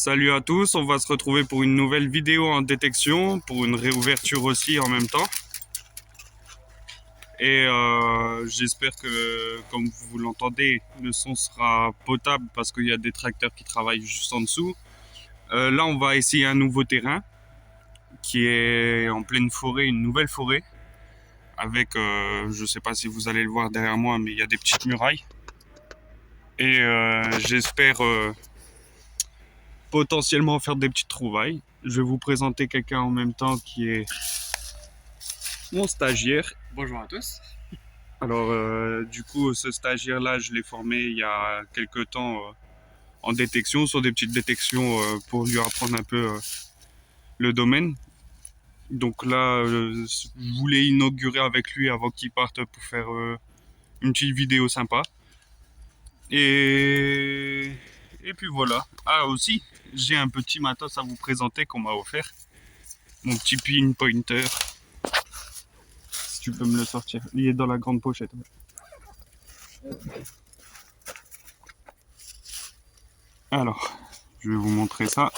Salut à tous, on va se retrouver pour une nouvelle vidéo en détection, pour une réouverture aussi en même temps. Et j'espère que, comme vous l'entendez, le son sera potable parce qu'il y a des tracteurs qui travaillent juste en dessous. Là, on va essayer un nouveau terrain qui est en pleine forêt, une nouvelle forêt, avec, je sais pas si vous allez le voir derrière moi, mais il y a des petites murailles. Et j'espère potentiellement faire des petites trouvailles. Je vais vous présenter quelqu'un en même temps qui est mon stagiaire. Bonjour à tous. Alors, du coup, ce stagiaire-là, je l'ai formé il y a quelques temps en détection, sur des petites détections pour lui apprendre un peu le domaine. Donc là, je voulais inaugurer avec lui avant qu'il parte pour faire une petite vidéo sympa. Et, et puis voilà. Ah aussi, j'ai un petit matos à vous présenter qu'on m'a offert. Mon petit pinpointer. Si tu peux me le sortir. Il est dans la grande pochette. Alors, je vais vous montrer ça.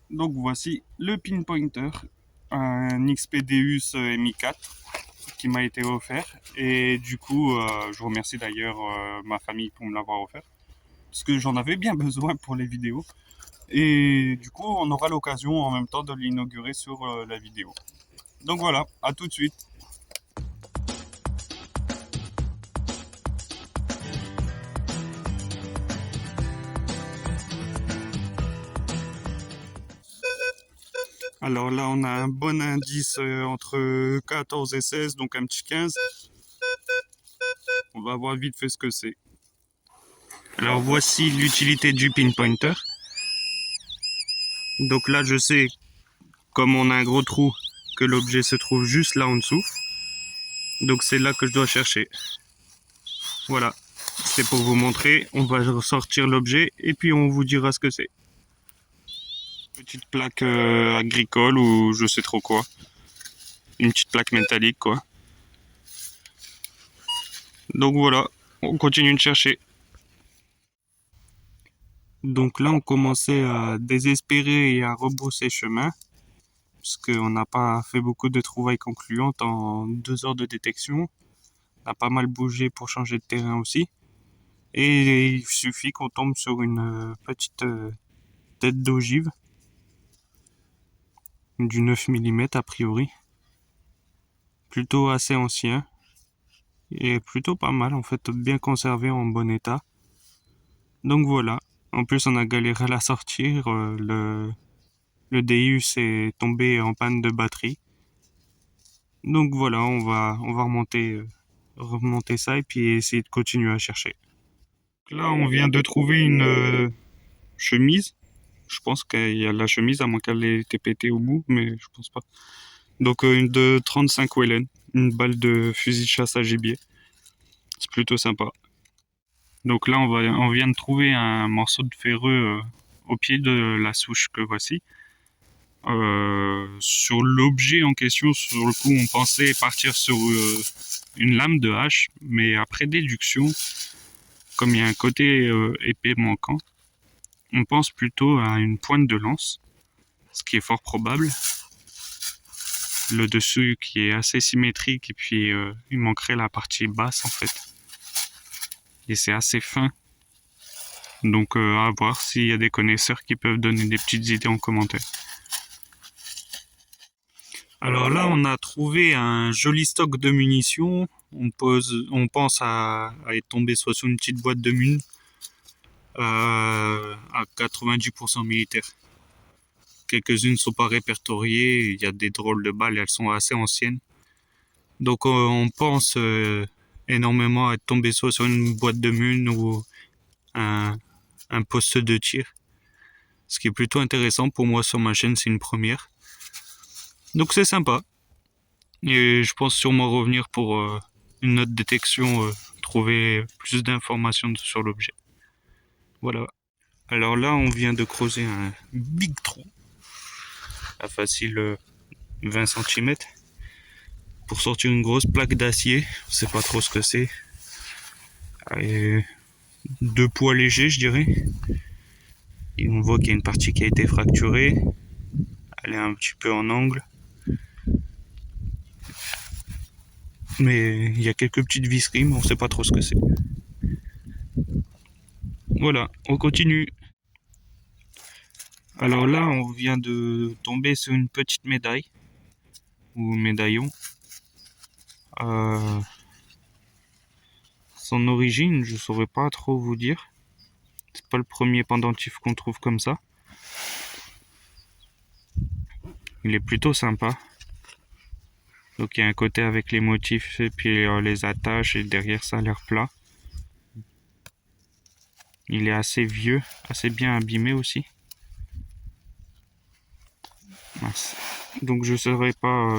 Donc voici le pinpointer, un XPDeus Mi4 qui m'a été offert. Et du coup, je remercie d'ailleurs ma famille pour me l'avoir offert. Parce que j'en avais bien besoin pour les vidéos. Et du coup, on aura l'occasion en même temps de l'inaugurer sur la vidéo. Donc voilà, à tout de suite. Alors là, on a un bon indice entre 14 et 16, donc un petit 15. On va voir vite fait ce que c'est. Alors voici l'utilité du pinpointer. Donc là, je sais, comme on a un gros trou, que l'objet se trouve juste là en dessous. Donc c'est là que je dois chercher. Voilà, c'est pour vous montrer. On va ressortir l'objet et puis on vous dira ce que c'est. Petite plaque agricole ou je sais trop quoi. Une petite plaque métallique quoi. Donc voilà, on continue de chercher. Donc là, on commençait à désespérer et à rebrousser chemin. Parce qu'on n'a pas fait beaucoup de trouvailles concluantes en 2 heures de détection. On a pas mal bougé pour changer de terrain aussi. Et il suffit qu'on tombe sur une petite tête d'ogive du 9 mm a priori. Plutôt assez ancien. Et plutôt pas mal en fait, bien conservé en bon état. Donc voilà. En plus on a galéré à la sortir. Le Deus est tombé en panne de batterie. Donc voilà, on va remonter ça et puis essayer de continuer à chercher. Là, on vient de trouver une chemise. Je pense qu'il y a la chemise, à moins qu'elle ait été pétée au bout, mais je pense pas. Donc une de 35 Wellen, une balle de fusil de chasse à gibier. C'est plutôt sympa. Donc là, on vient de trouver un morceau de ferreux au pied de la souche que voici. Sur l'objet en question, sur le coup, on pensait partir sur une lame de hache, mais après déduction, comme il y a un côté épais manquant, on pense plutôt à une pointe de lance, ce qui est fort probable. Le dessus qui est assez symétrique et puis il manquerait la partie basse en fait. Et c'est assez fin. Donc à voir s'il y a des connaisseurs qui peuvent donner des petites idées en commentaire. Alors là, on a trouvé un joli stock de munitions. On pense à être tombé soit sur une petite boîte de mun à 90% militaire. Quelques-unes ne sont pas répertoriées. Il y a des drôles de balles, elles sont assez anciennes. Donc on pense énormément à être tombé soit sur une boîte de mun ou un poste de tir. Ce qui est plutôt intéressant pour moi sur ma chaîne, c'est une première. Donc c'est sympa. Et je pense sûrement revenir pour une autre détection, trouver plus d'informations sur l'objet. Voilà. Alors là, on vient de creuser un big trou à facile 20 cm pour sortir une grosse plaque d'acier. On sait pas trop ce que c'est. Et deux poids légers, je dirais. Et on voit qu'il y a une partie qui a été fracturée. Elle est un petit peu en angle. Mais il y a quelques petites visseries, mais on sait pas trop ce que c'est. Voilà, on continue. Alors là, on vient de tomber sur une petite médaille. Ou médaillon. Son origine, je saurais pas trop vous dire. C'est pas le premier pendentif qu'on trouve comme ça. Il est plutôt sympa. Donc il y a un côté avec les motifs et puis les attaches et derrière ça a l'air plat. Il est assez vieux, assez bien abîmé aussi. Donc je saurais pas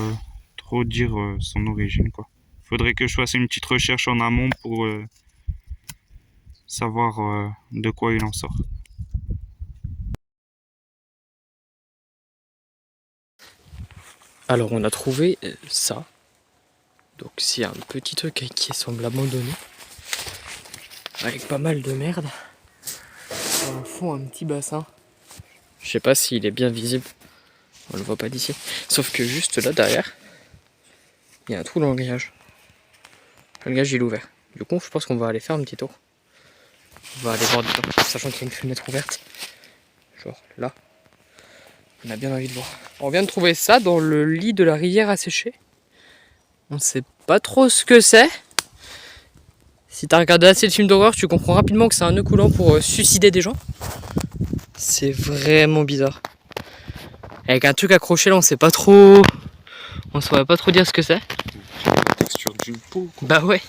trop dire son origine quoi. Faudrait que je fasse une petite recherche en amont pour savoir de quoi il en sort. Alors on a trouvé ça. Donc c'est un petit truc qui semble abandonné. Avec pas mal de merde. Au fond un petit bassin. Je sais pas s'il est bien visible. On le voit pas d'ici. Sauf que juste là derrière, il y a un trou dans le grillage. Le grillage il est ouvert. Du coup je pense qu'on va aller faire un petit tour. On va aller voir dedans. Sachant qu'il y a une fenêtre ouverte. Genre là. On a bien envie de voir. On vient de trouver ça dans le lit de la rivière asséchée. On sait pas trop ce que c'est. Si t'as regardé assez de films d'horreur, tu comprends rapidement que c'est un nœud coulant pour suicider des gens. C'est vraiment bizarre. Avec un truc accroché là, on sait pas trop. On saurait pas trop dire ce que c'est. La texture d'une peau quoi. Bah ouais,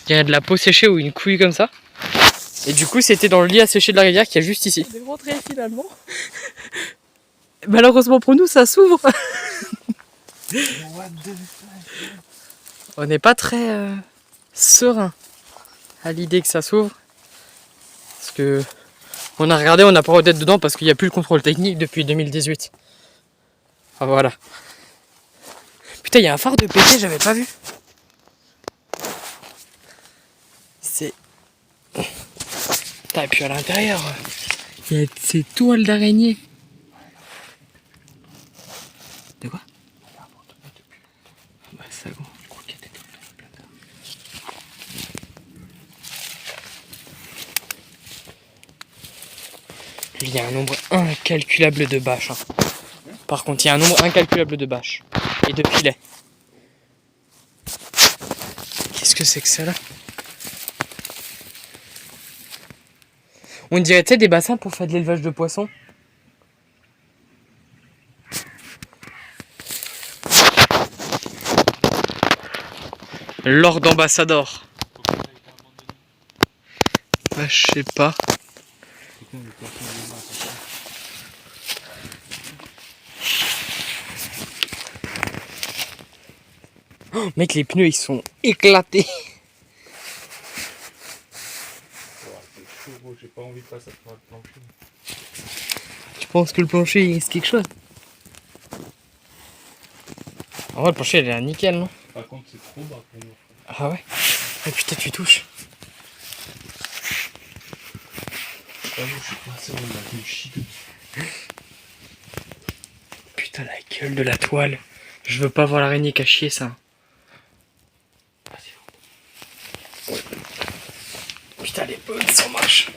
il y a de la peau séchée ou une couille comme ça. Et du coup, c'était dans le lit asséché de la rivière qui est juste ici. On est rentré finalement. Malheureusement pour nous, ça s'ouvre. On n'est pas très serein à l'idée que ça s'ouvre. Parce que on a regardé, on n'a pas d'être dedans parce qu'il n'y a plus le contrôle technique depuis 2018. Ah voilà. Putain, il y a un phare de pété, j'avais pas vu. C'est... Putain, et puis à l'intérieur, il y a ces toiles d'araignée. De quoi? Bah ça gros, je crois qu'il y a des toiles d'araignée. Il y a un nombre incalculable de bâches. Hein. Par contre, il y a un nombre incalculable de bâches. Et de pilets. Qu'est-ce que c'est que ça là? On dirait des bassins pour faire de l'élevage de poissons. Lord Ambassador. Bah, je sais pas. Oh, mec, les pneus ils sont éclatés. J'ai pas envie de passer à travers le plancher. Tu penses que le plancher il risque quelque chose? En vrai, le plancher il a l'air nickel, non? Par contre, c'est trop bas pour moi. Ah ouais? Oh putain, tu touches. Je suis passé dans la bullshit. Putain, la gueule de la toile. Je veux pas voir l'araignée qui a chié ça. Ouais. Putain, les bugs sont moches.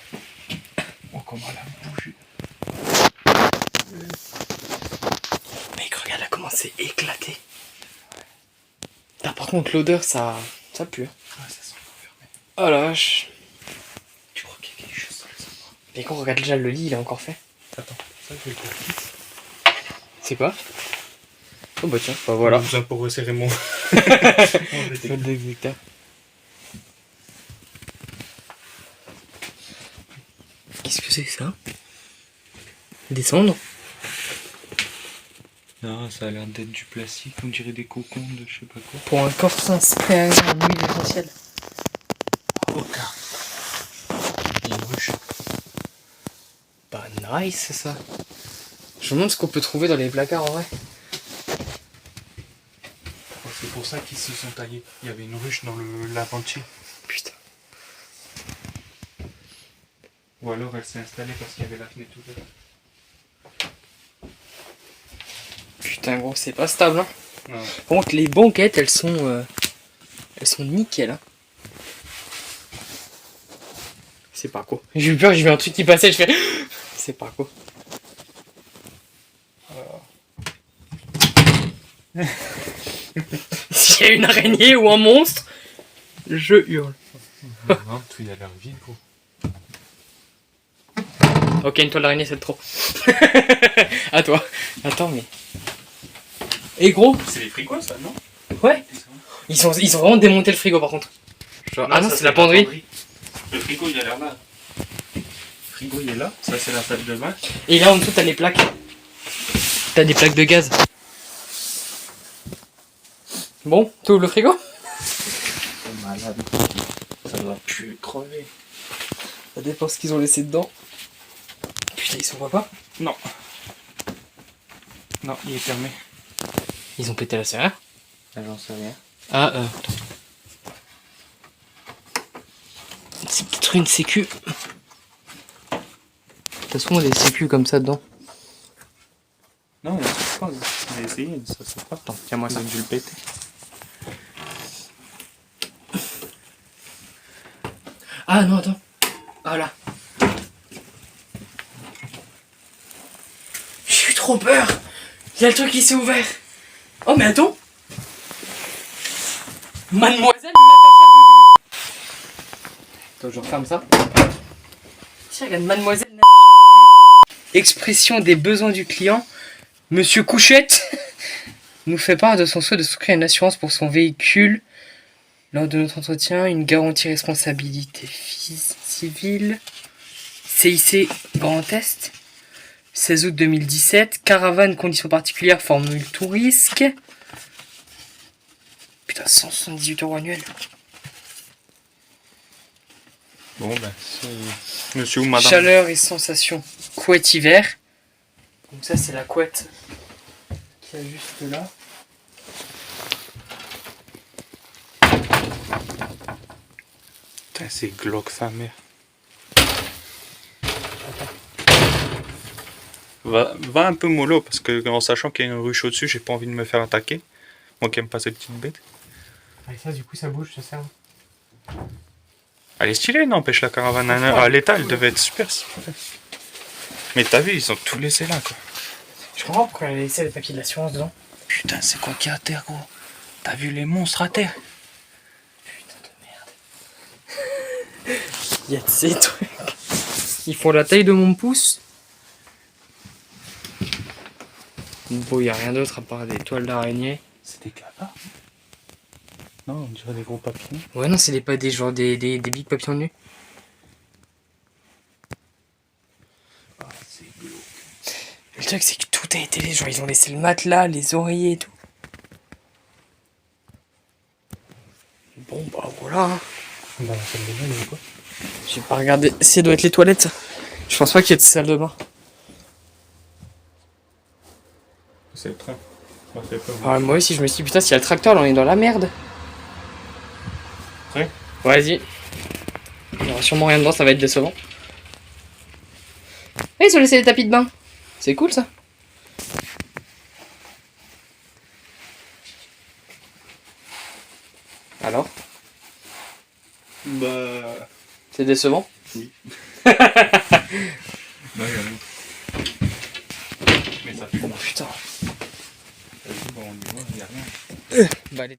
Oh, comment elle a bougé. Mec, regarde là comment c'est éclaté. Ah, par contre, l'odeur ça pue. Ouais, ça sent l'enfermé. Oh la vache. Tu crois qu'il y a quelque chose dans les endroits? Mais quand on regarde déjà le lit, il est encore fait. Attends, ça je vais le faire. C'est quoi? Oh bah tiens, bah voilà. Ça pour resserrer mon. Le détecteur. Qu'est-ce que c'est que ça? Descendre? Non, ça a l'air d'être du plastique, on dirait des cocons de je sais pas quoi. Pour un corps sans prêt à une huile essentielle. Oh, car. Il y a une ruche. Bah nice ça. Je me demande ce qu'on peut trouver dans les placards en vrai. Oh, c'est pour pour ça qu'ils se sont taillés. Il y avait une ruche dans la entier. Putain. Ou alors elle s'est installée parce qu'il y avait la fenêtre ouverte. Putain, gros, c'est pas stable, hein. Non. Par contre, les banquettes, elles sont nickel, hein. C'est pas quoi. J'ai eu peur, j'ai vu un truc qui passait, je fais. C'est pas quoi. S'il y a une araignée ou un monstre, je hurle. Non, tout il a l'air vide, gros. Ok, une toile d'araignée, c'est trop. À toi. Attends, mais. Et gros. C'est les frigos, ça, non? Ouais. Ils ont vraiment démonté le frigo, par contre. Genre, ah non, c'est la penderie. Le frigo, il a l'air là. Le frigo, il est là. Ça, c'est la salle de bain. Et là, en dessous, t'as les plaques. T'as des plaques de gaz. Bon, tu ouvres le frigo? C'est malade. Ça doit plus crever. Ça dépend ce qu'ils ont laissé dedans. Putain, ils s'ouvrent pas? Non. Non, il est fermé. Ils ont pété la serrure? J'en sais rien. Ah, attends. C'est peut-être une sécu. T'as souvent des sécu comme ça dedans. Non, il ne pas. J'ai essayé, ça se fait pas. Attends, tiens-moi ça. J'ai dû le péter. Ah non, attends. Ah là. J'ai eu trop peur. Il y a le truc qui s'est ouvert. Oh mais attends. Mademoiselle Natacha Boulou. Attends, je referme ça. Tiens, regarde, Mademoiselle Natacha Boulou. Expression des besoins du client. Monsieur Couchette nous fait part de son souhait de souscrire une assurance pour son véhicule. Lors de notre entretien, une garantie responsabilité civile. CIC Grand Est. 16 août 2017. Caravane, conditions particulières, formule tout risque. Putain, 178 € annuels. Bon, ben, c'est monsieur ou madame. Chaleur et sensation. Couette hiver. Donc ça, c'est la couette qu'il y a juste là. Putain, c'est glauque sa mère. Va un peu mollo parce que en sachant qu'il y a une ruche au-dessus, j'ai pas envie de me faire attaquer. Moi qui aime pas cette petite bête. Et ça, du coup, ça bouge, ça sert. Elle est stylée, n'empêche la caravane. À l'état, elle devait être super. Mais t'as vu, ils ont tout laissé là, quoi. Je comprends pourquoi elle a laissé les papiers de l'assurance dedans. Putain, c'est quoi qu'il y a à terre, gros? T'as vu les monstres à terre? Putain de merde. Il y a de ces trucs. Ils font la taille de mon pouce. Bon, il n'y a rien d'autre à part des toiles d'araignée. C'est des cafards? Non, on dirait des gros papillons. Ouais, non, c'est des genre des big papillons nus. Ah, c'est glauque. Le truc, c'est que tout a été les gens. Ils ont laissé le matelas, les oreillers et tout. Bon, bah voilà. Hein. Dans la salle de bain, il y a quoi? J'ai pas regardé. Ça doit être les toilettes, ça. Je pense pas qu'il y ait de salle de bain. C'est le train. Moi, c'est pas Ah, moi aussi, je me suis dit, putain, s'il y a le tracteur, là, on est dans la merde. Prêt? Vas-y. Il y aura sûrement rien dedans, ça va être décevant. Et ils ont laissé les tapis de bain. C'est cool, ça. Alors? Bah. C'est décevant? Oui. Non, il y a rien. Mais ça fait Oh putain. bon, on y voit, il y a rien. Bah, allez.